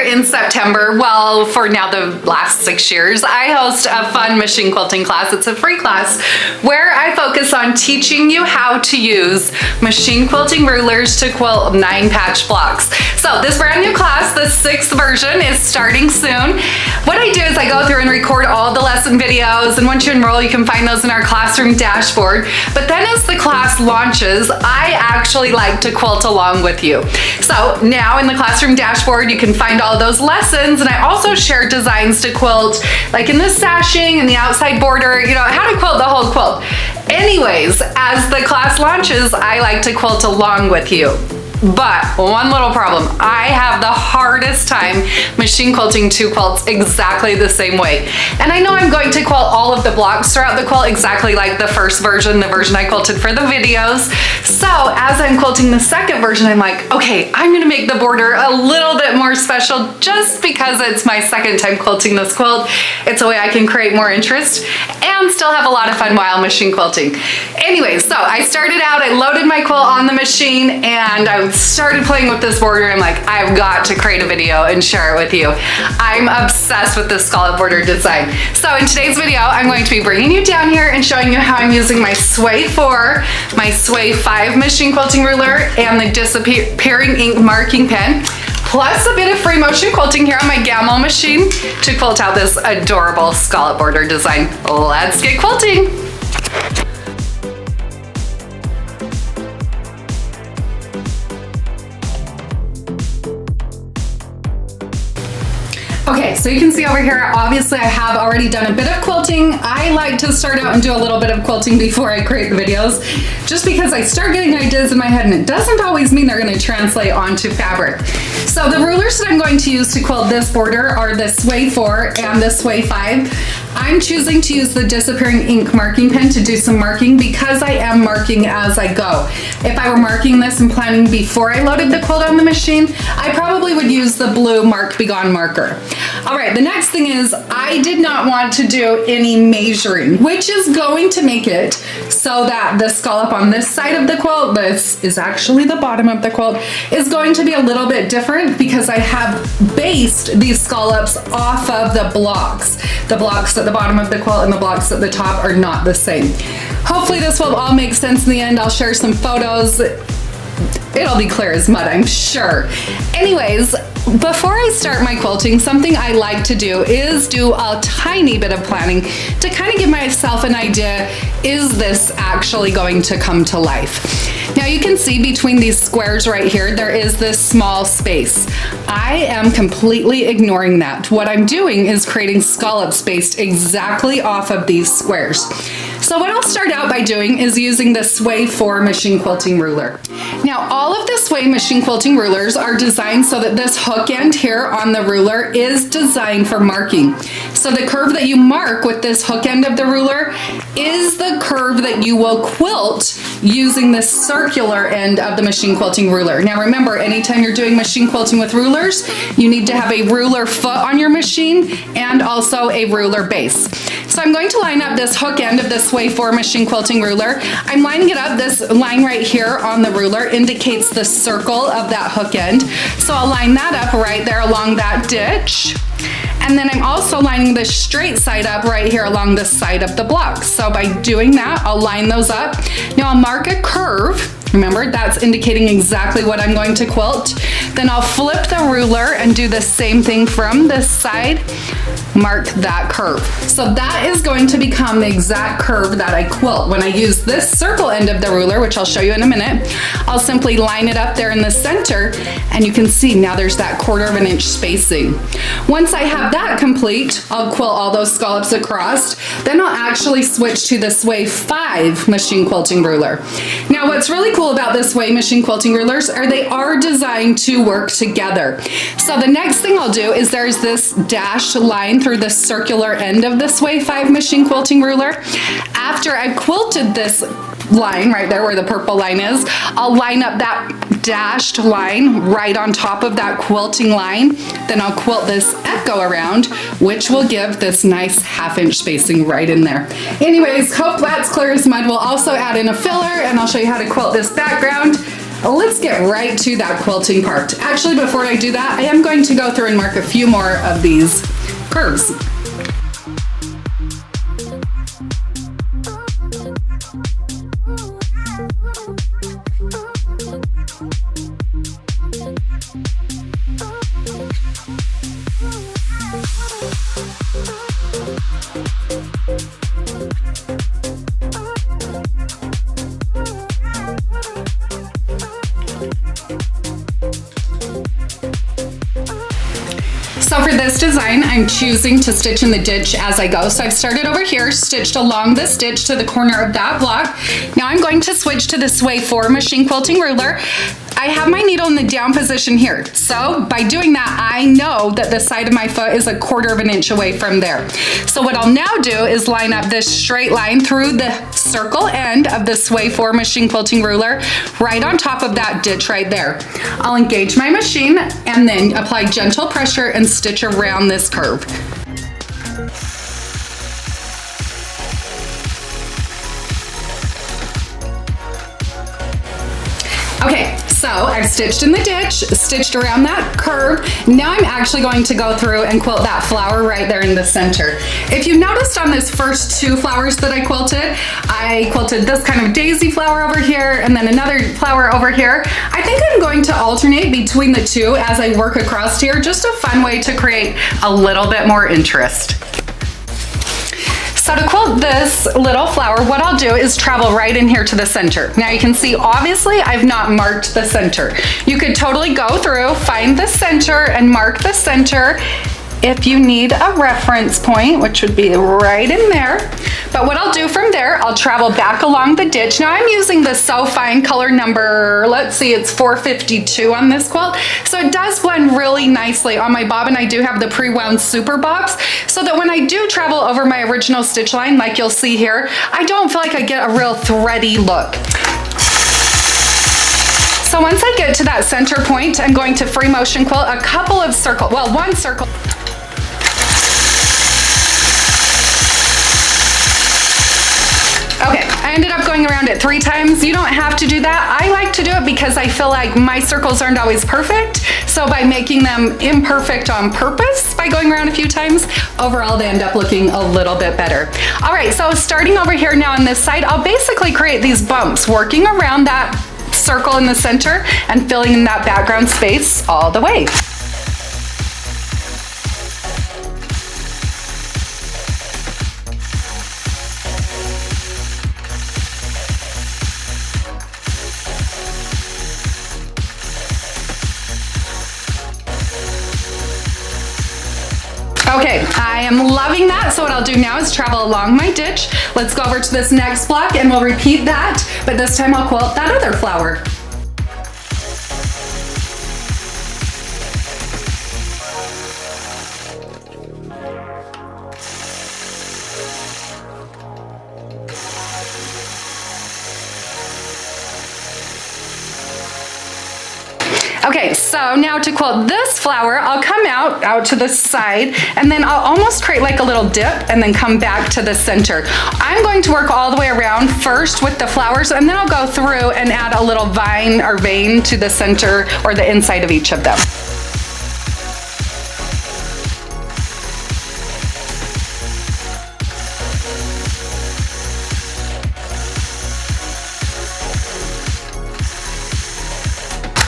in September, well, for now the last 6 years, I host a fun machine quilting class. It's a free class where I focus on teaching you how to use machine quilting rulers to quilt 9 patch blocks. So this brand new class, the 6th version, is starting soon. What I do is I go through and record all the lesson videos, and once you enroll, you can find those in our classroom dashboard. But then as the class launches, I actually like to quilt along with you. So now in the classroom dashboard, you can find all those lessons, and I also share designs to quilt, like in the sashing and the outside border, you know, how to quilt the whole quilt. Anyways, as the class launches, I like to quilt along with you. But one little problem, I have the hardest time machine quilting 2 quilts exactly the same way. And I know I'm going to quilt all of the blocks throughout the quilt exactly like the first version, the version I quilted for the videos. So as I'm quilting the 2nd version, I'm like, okay, I'm gonna make the border a little bit more special just because it's my 2nd time quilting this quilt. It's a way I can create more interest and still have a lot of fun while machine quilting. Anyways, so I started out, I loaded my quilt on the machine, and I started playing with this border. I'm like, I've got to create a video and share it with you. I'm obsessed with this scallop border design. So in today's video, I'm going to be bringing you down here and showing you how I'm using my Sway 4, my Sway 5 machine quilting ruler, and the disappearing ink marking pen, plus a bit of free motion quilting here on my Gamma machine to quilt out this adorable scallop border design. Let's get quilting. Okay, so you can see over here, obviously I have already done a bit of quilting. I like to start out and do a little bit of quilting before I create the videos, just because I start getting ideas in my head and it doesn't always mean they're gonna translate onto fabric. So the rulers that I'm going to use to quilt this border are the Sway 4 and the Sway 5. I'm choosing to use the disappearing ink marking pen to do some marking because I am marking as I go. If I were marking this and planning before I loaded the quilt on the machine, I probably would use the blue Mark Be Gone marker. All right, the next thing is I did not want to do any measuring, which is going to make it so that the scallop on this side of the quilt, this is actually the bottom of the quilt, is going to be a little bit different because I have based these scallops off of the blocks. The blocks at the bottom of the quilt and the blocks at the top are not the same. Hopefully this will all make sense in the end. I'll share some photos. It'll be clear as mud, I'm sure. Anyways, before I start my quilting, something I like to do is do a tiny bit of planning to kind of give myself an idea, is this actually going to come to life? Now you can see between these squares right here, there is this small space. I am completely ignoring that. What I'm doing is creating scallops based exactly off of these squares. So what I'll start out by doing is using the Sway 4 machine quilting ruler. Now all of the Sway machine quilting rulers are designed so that this hook end here on the ruler is designed for marking. So the curve that you mark with this hook end of the ruler is the curve that you will quilt using the circular end of the machine quilting ruler. Now remember, anytime you're doing machine quilting with rulers, you need to have a ruler foot on your machine and also a ruler base. So I'm going to line up this hook end of the Sway 4 machine quilting ruler. I'm lining it up. This line right here on the ruler indicates the circle of that hook end. So I'll line that up right there along that ditch. And then I'm also lining the straight side up right here along the side of the block. So by doing that, I'll line those up. Now I'll mark a curve. Remember, that's indicating exactly what I'm going to quilt. Then I'll flip the ruler and do the same thing from this side. Mark that curve. So that is going to become the exact curve that I quilt. When I use this circle end of the ruler, which I'll show you in a minute, I'll simply line it up there in the center, and you can see now there's that 1/4 inch spacing. Once I have that complete, I'll quilt all those scallops across. Then I'll actually switch to the Sway 5 machine quilting ruler. Now what's really cool about this Sway machine quilting rulers are they are designed to work together. So the next thing I'll do is there's this dashed line through the circular end of the Sway 5 machine quilting ruler. After I've quilted this line right there where the purple line is, I'll line up that dashed line right on top of that quilting line. Then I'll quilt this echo around, which will give this nice 1/2 inch spacing right in there. Anyways, hope that's clear as mud. We'll also add in a filler, and I'll show you how to quilt this background. let's get right to that quilting part. Actually, before I do that, I am going to go through and mark a few more of these curves. So for this design, I'm choosing to stitch in the ditch as I go. So I've started over here, stitched along this ditch to the corner of that block. Now I'm going to switch to the Sway 4 machine quilting ruler. I have my needle in the down position here. So by doing that, I know that the side of my foot is 1/4 of an inch away from there. So what I'll now do is line up this straight line through the circle end of the Sway 4 machine quilting ruler right on top of that ditch right there. I'll engage my machine and then apply gentle pressure and stitch around this curve. Okay, so I've stitched in the ditch, stitched around that curve. Now I'm actually going to go through and quilt that flower right there in the center. If you noticed on this first 2 flowers that I quilted this kind of daisy flower over here and then another flower over here. I think I'm going to alternate between the 2 as I work across here. Just a fun way to create a little bit more interest. So to quilt this little flower, what I'll do is travel right in here to the center. Now you can see, obviously, I've not marked the center. You could totally go through, find the center, and mark the center if you need a reference point, which would be right in there. But what I'll do from there, I'll travel back along the ditch. Now I'm using the So Fine color number, let's see, it's 452 on this quilt. So it does blend really nicely. On my bobbin, I do have the pre-wound super box, so that when I do travel over my original stitch line, like you'll see here, I don't feel like I get a real thready look. So once I get to that center point, I'm going to free motion quilt a couple of circles, well, 1 circle. Okay, I ended up going around it 3 times. You don't have to do that. I like to do it because I feel like my circles aren't always perfect. So by making them imperfect on purpose, by going around a few times, overall they end up looking a little bit better. All right, so starting over here now on this side, I'll basically create these bumps, working around that circle in the center and filling in that background space all the way. Okay, I am loving that. So what I'll do now is travel along my ditch. Let's go over to this next block and we'll repeat that, but this time I'll quilt that other flower. Okay, so now to quilt this flower, I'll come out to the side, and then I'll almost create like a little dip and then come back to the center. I'm going to work all the way around first with the flowers, and then I'll go through and add a little vine or vein to the center or the inside of each of them.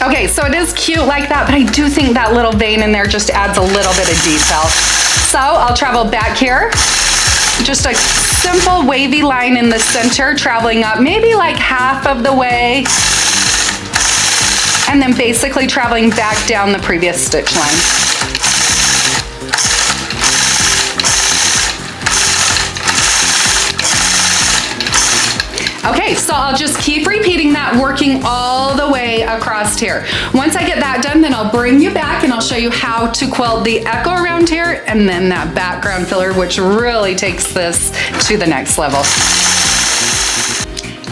Okay, so it is cute like that, but I do think that little vein in there just adds a little bit of detail. So I'll travel back here, just a simple wavy line in the center, traveling up maybe like half of the way, and then basically traveling back down the previous stitch line. Okay, so I'll just keep repeating that, working all the way across here. Once I get that done, then I'll bring you back and I'll show you how to quilt the echo around here and then that background filler, which really takes this to the next level.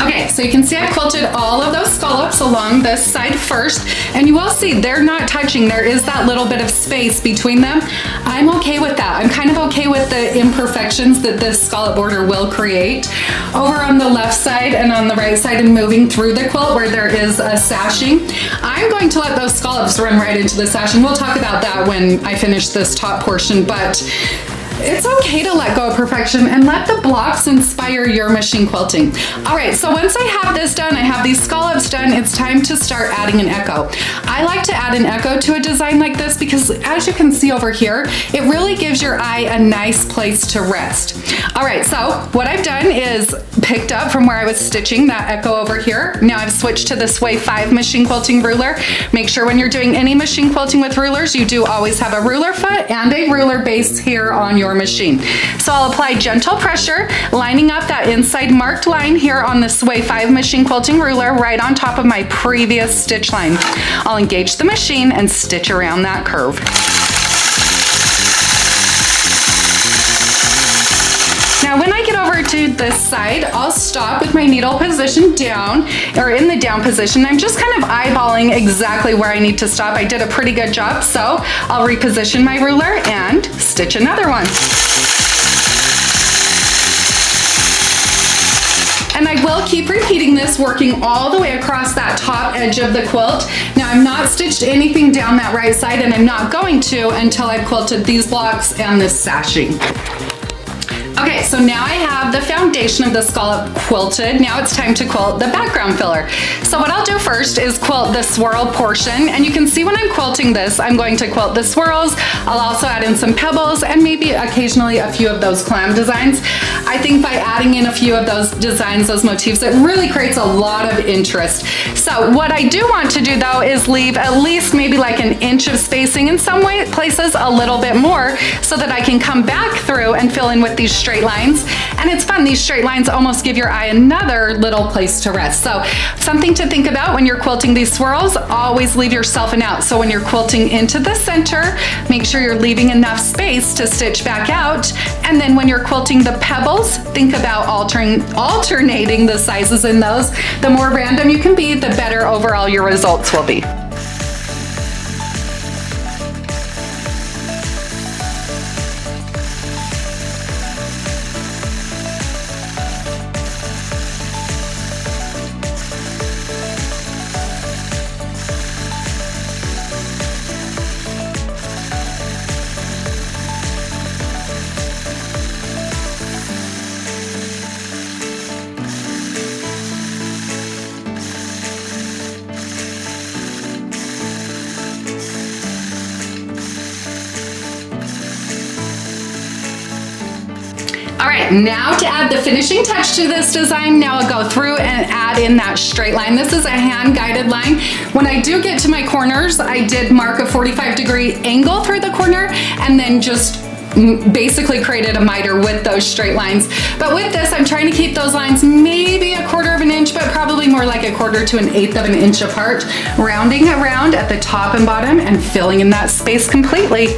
Okay, so you can see I quilted all of those scallops along this side first, and you will see they're not touching. There is that little bit of space between them. I'm okay with that. I'm kind of okay with the imperfections that this scallop border will create. Over on the left side and on the right side and moving through the quilt where there is a sashing, I'm going to let those scallops run right into the sash, and we'll talk about that when I finish this top portion, but it's okay to let go of perfection and let the blocks inspire your machine quilting. All right, so once I have this done, I have these scallops done, it's time to start adding an echo. I like to add an echo to a design like this because, as you can see over here, it really gives your eye a nice place to rest. All right, so what I've done is picked up from where I was stitching that echo over here. Now I've switched to the Sway 5 machine quilting ruler. Make sure when you're doing any machine quilting with rulers, you do always have a ruler foot and a ruler base here on your machine. So I'll apply gentle pressure, lining up that inside marked line here on the Sway 5 machine quilting ruler right on top of my previous stitch line. I'll engage the machine and stitch around that curve. Now when I get over to this side, I'll stop with my needle position down, or in the down position. I'm just kind of eyeballing exactly where I need to stop. I did a pretty good job, so I'll reposition my ruler and stitch another one. And I will keep repeating this, working all the way across that top edge of the quilt. Now I've not stitched anything down that right side, and I'm not going to until I've quilted these blocks and this sashing. Okay, so now I have the foundation of the scallop quilted. Now it's time to quilt the background filler. So what I'll do first is quilt the swirl portion, and you can see when I'm quilting this, I'm going to quilt the swirls. I'll also add in some pebbles and maybe occasionally a few of those clam designs. I think by adding in a few of those designs, those motifs, it really creates a lot of interest. So what I do want to do though is leave at least maybe like an inch of spacing, in some places a little bit more, so that I can come back through and fill in with these straight lines. And it's fun, these straight lines almost give your eye another little place to rest. So something to think about when you're quilting these swirls, always leave yourself an out. So when you're quilting into the center, make sure you're leaving enough space to stitch back out. And then when you're quilting the pebbles, think about alternating the sizes in those. The more random you can be, the better overall your results will be. All right, now to add the finishing touch to this design, now I'll go through and add in that straight line. This is a hand-guided line. When I do get to my corners, I did mark a 45-degree angle through the corner and then just basically created a miter with those straight lines. But with this, I'm trying to keep those lines maybe a quarter of an inch, but probably more like a quarter to an eighth of an inch apart, rounding around at the top and bottom and filling in that space completely.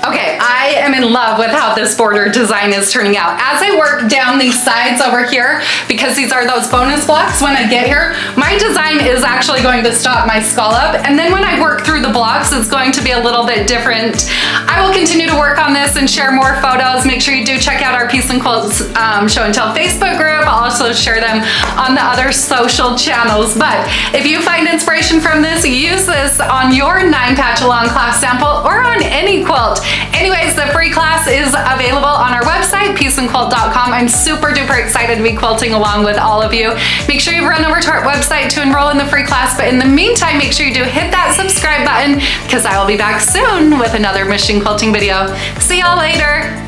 Okay, I am in love with how this border design is turning out. As I work down these sides over here, because these are those bonus blocks when I get here, my design is actually going to stop my scallop. And then when I work through the blocks, it's going to be a little bit different. I will continue to work on this and share more photos. Make sure you do check out our Piece and Quilts Show and Tell Facebook group. I'll also share them on the other social channels. But if you find inspiration from this, use this on your 9 Patchalong class sample or on any quilt. Anyways, the The free class is available on our website, peaceandquilt.com. I'm super duper excited to be quilting along with all of you. Make sure you run over to our website to enroll in the free class, but in the meantime, make sure you do hit that subscribe button because I will be back soon with another machine quilting video. See y'all later.